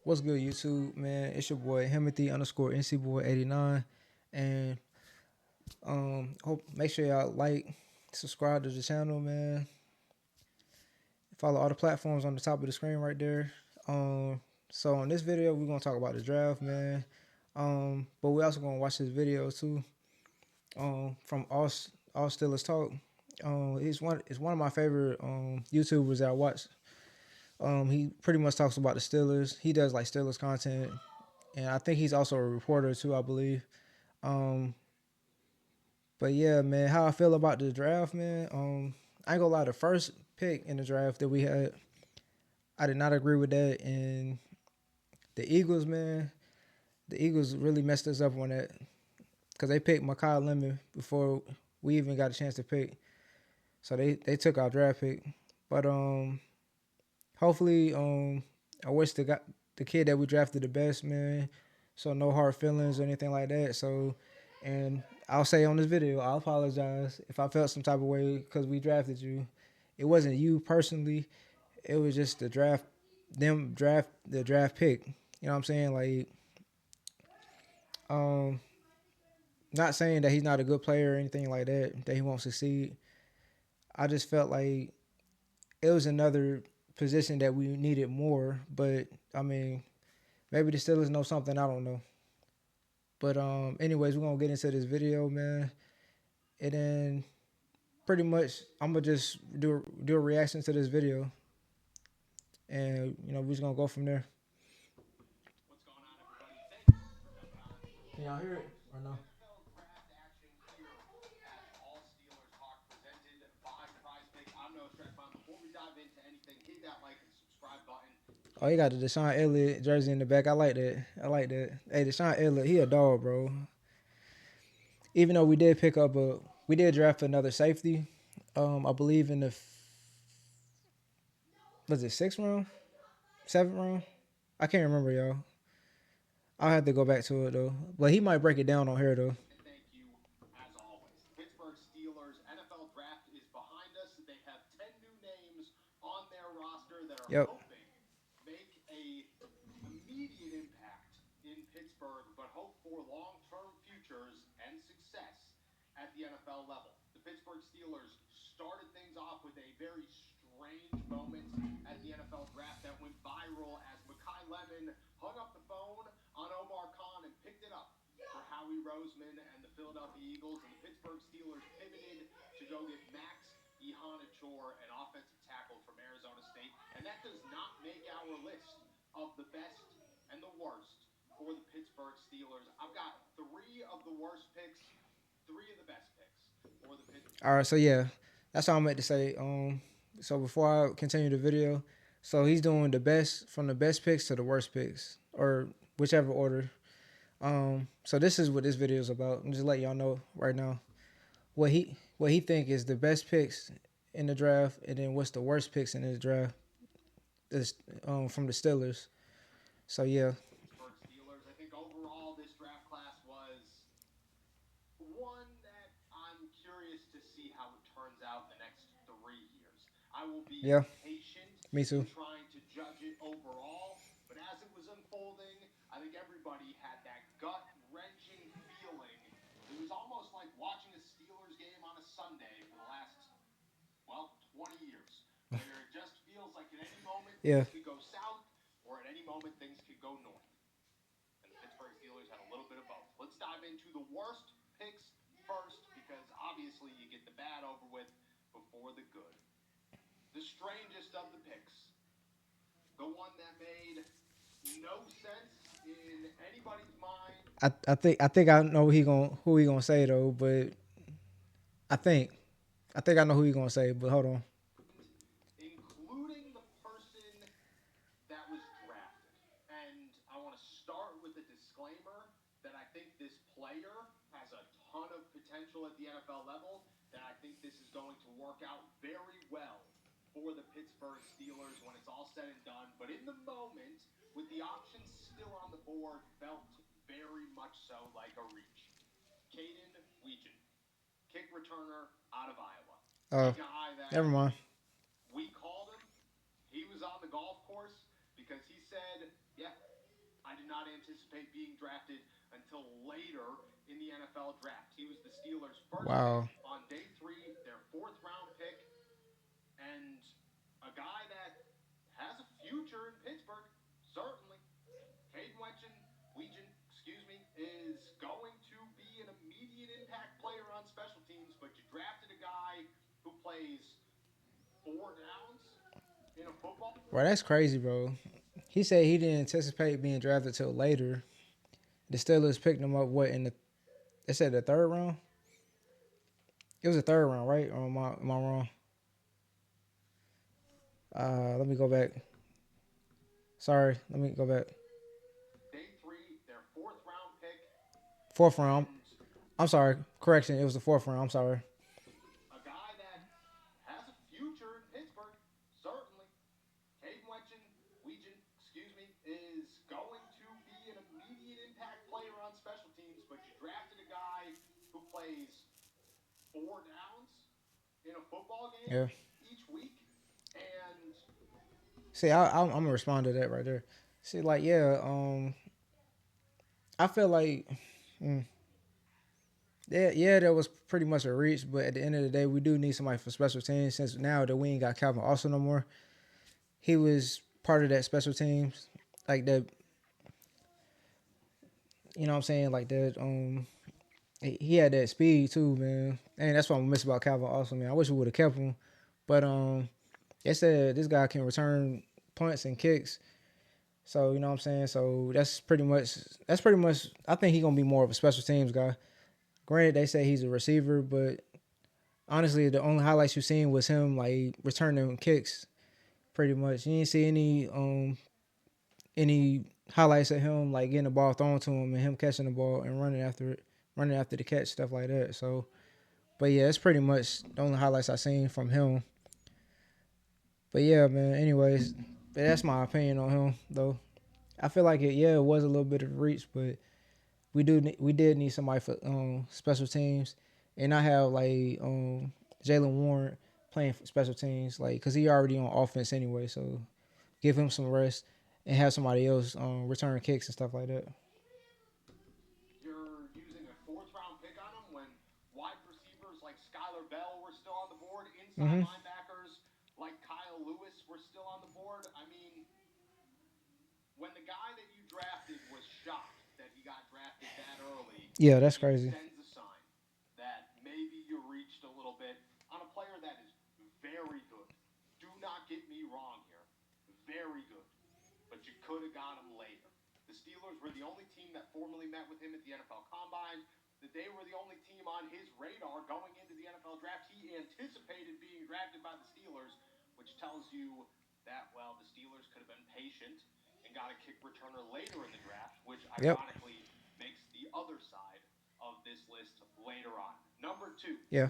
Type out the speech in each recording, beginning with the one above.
What's good, YouTube, man? It's your boy Himothy underscore NC boy 89, and hope make sure y'all like, subscribe to the channel, man. Follow all the platforms on the top of the screen right there. So on this video, we're gonna talk about the draft, man. But we also gonna watch this video too. From all Steelers talk. It's one of my favorite YouTubers that I watch. He pretty much talks about the Steelers. He does like Steelers content, and I think he's also a reporter too, I believe. Um, but yeah, man, how I feel about the draft, man. I ain't gonna lie, the first pick in the draft that we had, I did not agree with that. And the Eagles, man, the Eagles really messed us up on that because they picked Mekhi Lemon before we even got a chance to pick. So they took our draft pick. But hopefully, I wish the kid that we drafted the best, man. So no hard feelings or anything like that. So, and I'll say on this video, I apologize if I felt some type of way because we drafted you. It wasn't you personally. It was just the draft pick. You know what I'm saying? Like, um, not saying that he's not a good player or anything like that, that he won't succeed. I just felt like it was another position that we needed more. But I mean, maybe the Steelers know something I don't know. But anyways, we're gonna get into this video, man. And then pretty much I'm gonna just do a reaction to this video, and we're just gonna go from there. Can y'all hear it or no? Oh, he got the Deshaun Elliott jersey in the back. I like that. I like that. Hey, Deshaun Elliott, he a dog, bro. Even though we did draft another safety. I believe in the was it sixth round, seventh round? I can't remember, y'all. I'll have to go back to it though. But he might break it down on here though. Yep. All right, so yeah, that's all I'm meant to say. So before I continue the video, so he's doing the best from the best picks to the worst picks, or whichever order. So this is what this video is about. I'm just letting y'all know right now what he think is the best picks in the draft, and then what's the worst picks in the draft. This from the Steelers. So yeah, yeah, me too. Yeah. I think I know who he gonna say though, but I think I think I know who he gonna say, but hold on. Oh, never mind. Wow. Bro, that's crazy, bro. He said he didn't anticipate being drafted till later. The Steelers picked him up what in the they said the third round? It was the third round, right? Or am I wrong? Let me go back. Sorry, let me go back. Fourth round. I'm sorry. Correction, it was the fourth round. I'm sorry. Yeah. See, I'm gonna respond to that right there. See, like, yeah, I feel like, mm, yeah, that was pretty much a reach. But at the end of the day, we do need somebody for special teams since now that we ain't got Calvin Austin no more. He was part of that special teams, like that. You know what I'm saying? Like that. He had that speed too, man. And that's what I miss about Calvin Austin, man. I wish we would have kept him, but they said this guy can return punts and kicks. So you know what I'm saying. So that's pretty much. I think he's gonna be more of a special teams guy. Granted, they say he's a receiver, but honestly, the only highlights you seen was him like returning kicks. Pretty much, you didn't see any highlights of him like getting the ball thrown to him and him catching the ball and running after it, running after the catch, stuff like that. So, but yeah, it's pretty much the only highlights I seen from him. But yeah, man. Anyways, that's my opinion on him, though. I feel like it. Yeah, it was a little bit of a reach, but we did need somebody for special teams, and I have like Jalen Warren playing for special teams, like because he already on offense anyway. So give him some rest and have somebody else return kicks and stuff like that. Hmm. Yeah, that's crazy. Yep. Yeah.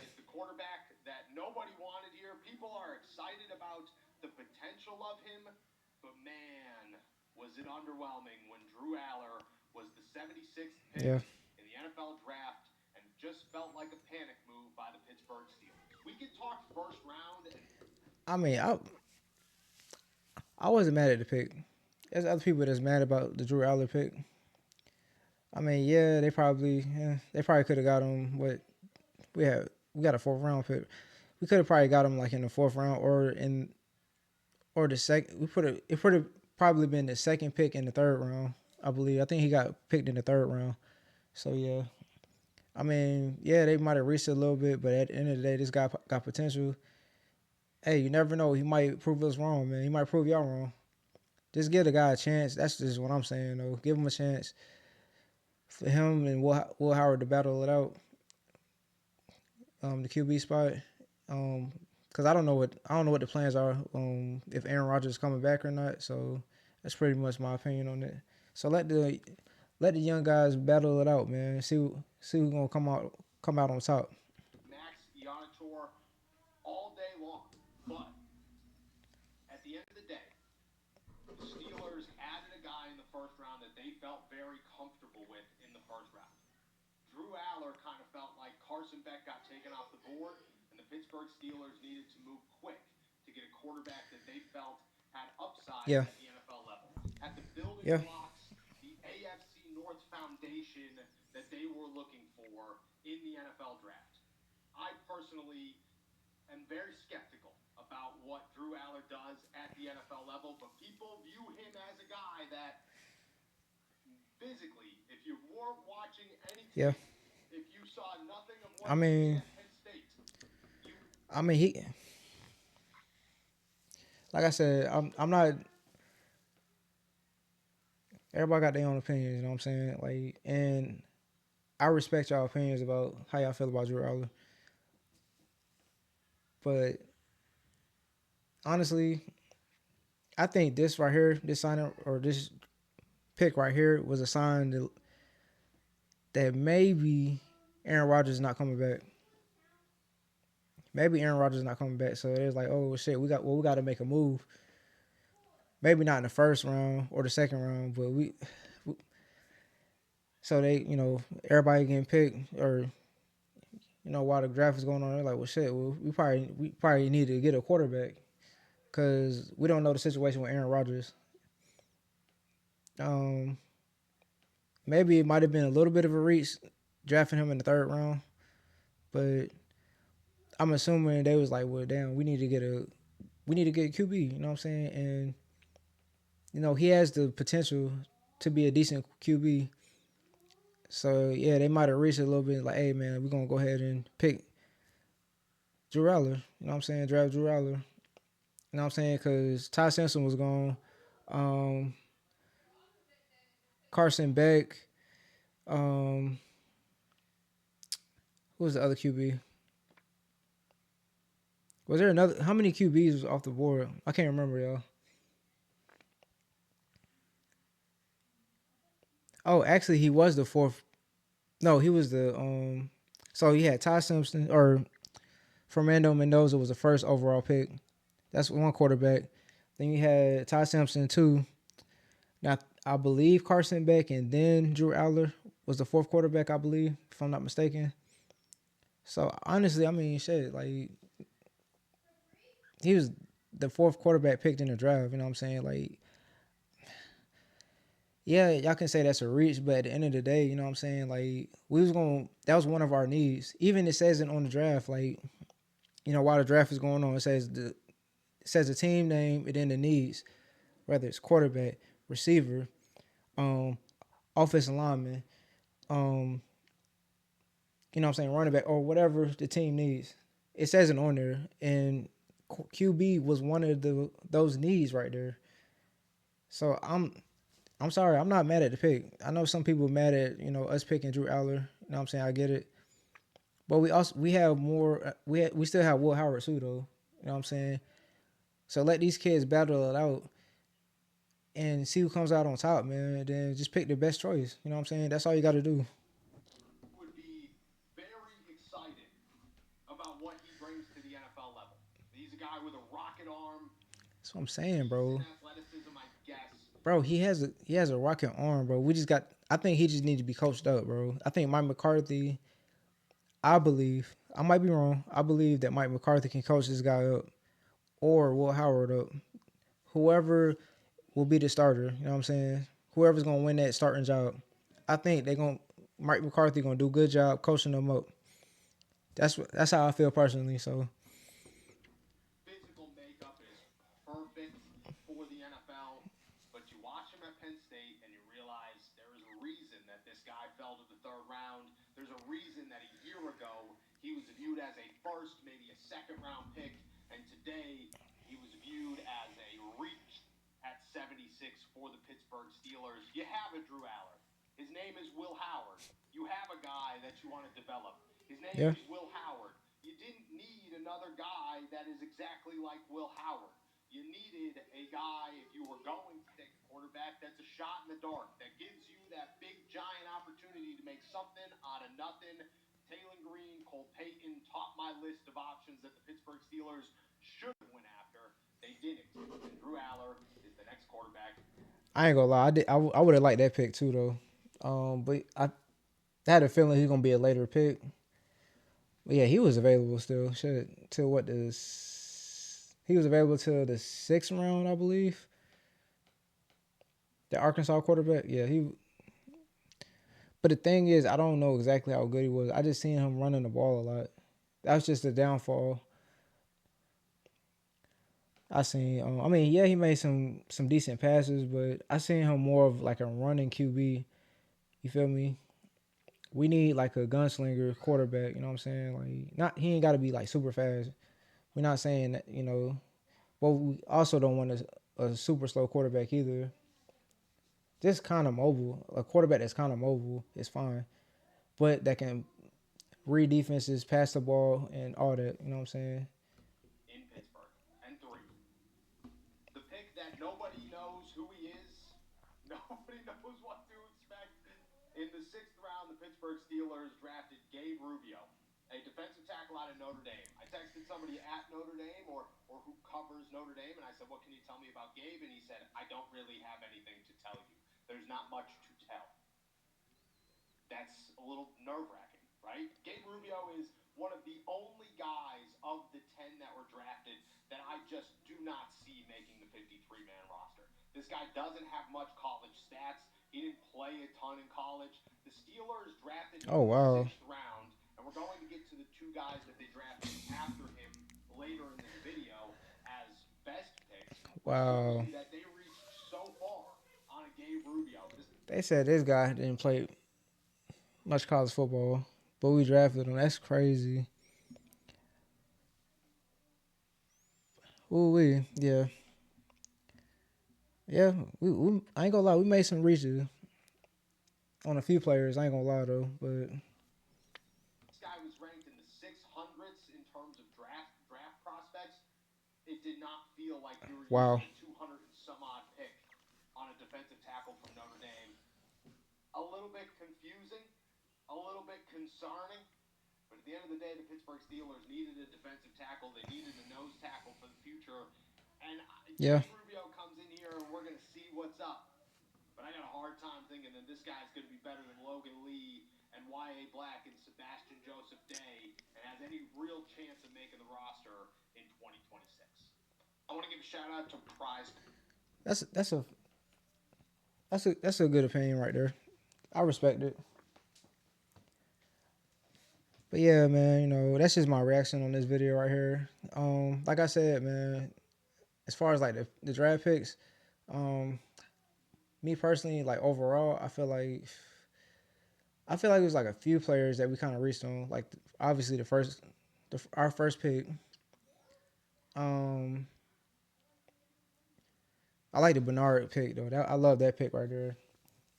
Yeah. I mean, I wasn't mad at the pick. There's other people that's mad about the Drew Aller pick. I mean, yeah, they probably could have got him. What we got a fourth round pick. We could have probably got him like in the fourth round or the second. It would have probably been the second pick in the third round. I believe. I think he got picked in the third round. So yeah, I mean, yeah, they might have reached it a little bit, but at the end of the day, this guy got potential. Hey, you never know. He might prove us wrong, man. He might prove y'all wrong. Just give the guy a chance. That's just what I'm saying, though. Give him a chance for him and Will Howard to battle it out. The QB spot. Because I don't know what the plans are. If Aaron Rodgers is coming back or not. So that's pretty much my opinion on it. So let the young guys battle it out, man. See who's gonna come out on top. Yeah. Yeah. that they were looking for in the NFL draft. I personally am very skeptical about what Drew Aller does at the NFL level, but people view him as a guy that physically, if you weren't watching any Yeah. tape, if you saw nothing of I what he did mean, at Penn State, you I mean, he, like I said, I'm not. Everybody got their own opinions. You know what I'm saying? Like, and I respect y'all opinions about how y'all feel about Drew Aller. But honestly, I think this right here, this signing or this pick right here, was a sign that maybe Aaron Rodgers is not coming back. Maybe Aaron Rodgers is not coming back. So it's like, oh shit, we got to make a move. Maybe not in the first round or the second round, but so they, everybody getting picked, or while the draft is going on, they're like, well shit, we probably need to get a quarterback because we don't know the situation with Aaron Rodgers. Um, Maybe it might have been a little bit of a reach drafting him in the third round, but I'm assuming they was like, well, damn, we need to get a QB. You know what I'm saying? And he has the potential to be a decent QB. So yeah, they might have reached a little bit like, hey man, we're gonna go ahead and pick Drew Aller. You know what I'm saying? Draft Drew Aller. You know what I'm saying? Because Ty Simpson was gone. Um, Carson Beck. Um, who was the other QB? Was there another? How many QBs was off the board? I can't remember, y'all. Oh, actually, he was the fourth. No, he was the. So he had Ty Simpson, or Fernando Mendoza was the first overall pick. That's one quarterback. Then you had Ty Simpson two. Now I believe Carson Beck and then Drew Aller was the fourth quarterback. I believe, if I'm not mistaken. So honestly, I mean, shit, like he was the fourth quarterback picked in the draft. You know what I'm saying? Like, yeah, y'all can say that's a reach, but at the end of the day, you know what I'm saying? Like, we was going. That was one of our needs. Even it says it on the draft. Like, while the draft is going on, it says the team name and then the needs, whether it's quarterback, receiver, um, offensive lineman, um, what I'm saying, running back, or whatever the team needs. It says it on there, and QB was one of those needs right there. So I'm sorry, I'm not mad at the pick. I know some people are mad at us picking Drew Aller. You know what I'm saying? I get it, but we have more. We still have Will Howard too, though. You know what I'm saying? So let these kids battle it out and see who comes out on top, man. And then just pick the best choice. You know what I'm saying? That's all you got to do. would be very excited about what he brings to the NFL level. He's a guy with a rocket arm, That's what I'm saying, decent bro. athleticism, I guess. Bro, he has a rocket arm, bro. We just got. I think he just needs to be coached up, bro. I think Mike McCarthy. I believe I might be wrong. I believe that Mike McCarthy can coach this guy up, or Will Howard up. Whoever will be the starter. You know what I'm saying? Whoever's gonna win that starting job. I think they're gonna Mike McCarthy gonna do a good job coaching them up. That's how I feel personally. So Physical makeup is perfect for the NFL, but you watch him at Penn State and you realize there is a reason that this guy fell to the third round. There's a reason that a year ago he was viewed as a first, maybe a second round pick, and today he was viewed as a reach at 76 for the Pittsburgh Steelers. You have a Drew Aller. His name is Will Howard. You have a guy that you want to develop. His name yeah, is Will Howard. You didn't need another guy that is exactly like Will Howard. You needed a guy, if you were going to take a quarterback, that's a shot in the dark, that gives you that big giant opportunity to make something out of nothing. Taylor Green, Cole Payton, top my list of options that the Pittsburgh Steelers should have went after. They didn't. And Drew Aller is the next quarterback. I ain't gonna lie. I would have liked that pick too, though. But I had a feeling he's gonna be a later pick. But yeah, he was available still. Shit, till what he was available till the sixth round, I believe. The Arkansas quarterback. Yeah, he. But the thing is, I don't know exactly how good he was. I just seen him running the ball a lot. That was just the downfall. I seen. I mean, yeah, he made some decent passes, but I seen him more of like a running QB. You feel me? We need like a gunslinger quarterback. You know what I'm saying? Like, not he ain't got to be like super fast. We're not saying that, you know. But we also don't want a super slow quarterback either. Just kind of mobile. A quarterback that's kind of mobile is fine, but that can read defenses, pass the ball, and all that. You know what I'm saying? in Pittsburgh. And 3. The pick that nobody knows who he is, nobody knows what to expect. In the 6th round, the Pittsburgh Steelers drafted Gabe Rubio, a defensive tackle out of Notre Dame. I texted somebody at Notre Dame or who covers Notre Dame, and I said, what can you tell me about Gabe? And he said, I don't really have anything to tell you. There's not much to tell. That's a little nerve-wracking, right? Gabe Rubio is one of the only guys of the 10 that were drafted that I just do not see making the 53-man roster. This guy doesn't have much college stats. He didn't play a ton in college. The Steelers drafted him Oh in the wow, 6th round, and we're going to get to the 2 guys that they drafted after him later in this video as best picks. It's wow. crazy that they reached so far on a Gabe Rubio. They said this guy didn't play much college football, but we drafted him. That's crazy. Ooh wee, yeah, yeah. We I ain't gonna lie, we made some reaches on a few players. I ain't gonna lie though, but This guy was ranked in the 600s in terms of draft prospects. It did not feel like we were wow. using a 200 and some odd pick on a defensive tackle from Notre Dame. A little bit confusing, a little bit concerning. But at the end of the day, the Pittsburgh Steelers needed a defensive tackle. They needed a nose tackle for the future. And Yeah, Gabe Rubio comes in here, and we're going to see what's up. But I got a hard time thinking that this guy's going to be better than Logan Lee and Y.A. Black and Sebastian Joseph Day and has any real chance of making the roster in 2026. I want to give a shout out to Prize. that's that's a that's a good opinion right there. I respect it. But yeah, man, you know, that's just my reaction on this video right here. Like I said, man, as far as like the draft picks, um, me personally, like overall, I feel like it was like a few players that we kind of reached on. Like obviously our first pick. Um, I like the Bernard pick though. I love that pick right there,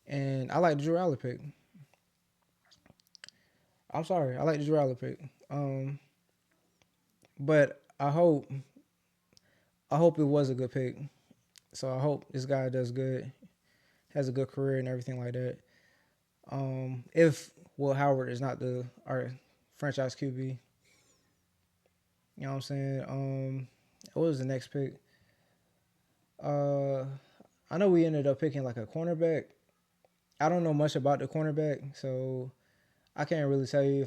and I like the Drew Allen pick. I'm sorry, I like the Drew Allen pick. But I hope it was a good pick. So I hope this guy does good, has a good career and everything like that. If Will Howard is not our franchise QB, you know what I'm saying? What was the next pick? Uh, I know we ended up picking like a cornerback. I don't know much about the cornerback, so I can't really tell you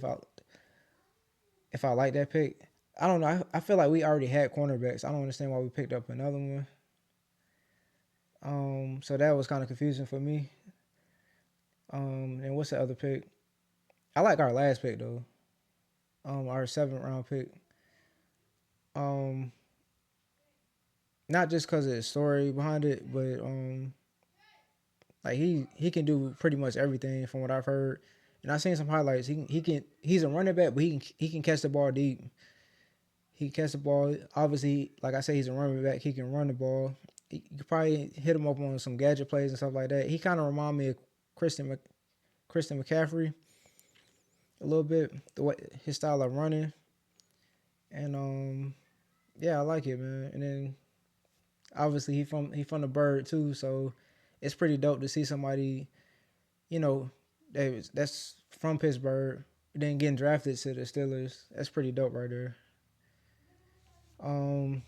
if I like that pick. I don't know. I feel like we already had cornerbacks. I don't understand why we picked up another one. So that was kind of confusing for me. And what's the other pick? I like our last pick though. Our 7th round pick. Um, Not just because of the story behind it, but like he can do pretty much everything from what I've heard. And I've seen some highlights. He's a running back, but he can catch the ball deep. He can catch the ball. Obviously, like I said, he's a running back. He can run the ball. You could probably hit him up on some gadget plays and stuff like that. He kind of remind me of Christian McCaffrey a little bit. The way his style of running, and yeah, I like it, man. And then obviously he from the Bird too, so it's pretty dope to see somebody, you know, that's from Pittsburgh, then getting drafted to the Steelers. That's pretty dope right there. Um,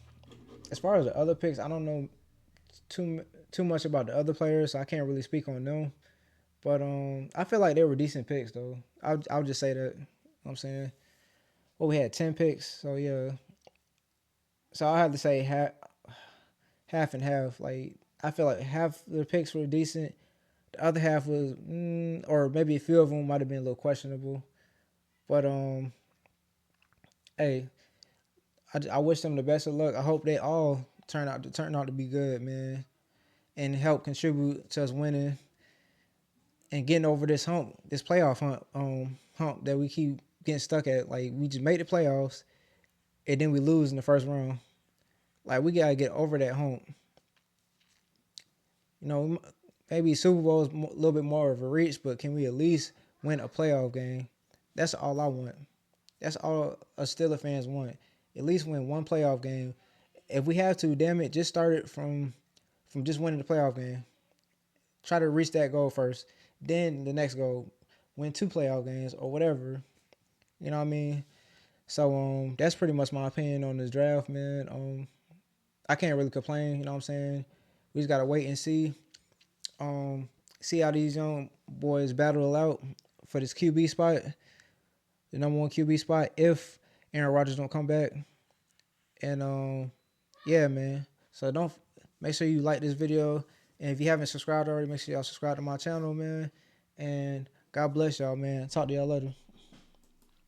as far as the other picks, I don't know too much about the other players, so I can't really speak on them. But I feel like they were decent picks though. I'll just say that. You know what I'm saying, well, we had 10 picks, so yeah. So I have to say half and half. Like I feel like half the picks were decent, the The other half was, or maybe a few of them might have been a little questionable. But hey, I wish them the best of luck. I hope they all turn out to be good, man, and help contribute to us winning and getting over this hump, this playoff hump that we keep getting stuck at. Like we just made the playoffs, and then we lose in the first round. Like we gotta get over that hump. You know, maybe Super Bowl is a little bit more of a reach, but can we at least win a playoff game? That's all I want. That's all us Steelers fans want. At least win one playoff game. If we have to, damn it, just start it from just winning the playoff game. Try to reach that goal first. Then the next goal, win 2 playoff games or whatever. You know what I mean? So that's pretty much my opinion on this draft, man. I can't really complain, you know what I'm saying? We just gotta wait and see. See how these young boys battle out for this QB spot, the number 1 QB spot, if Aaron Rodgers don't come back. And yeah, man. So don't make sure you like this video. And if you haven't subscribed already, make sure y'all subscribe to my channel, man. And God bless y'all, man. Talk to y'all later.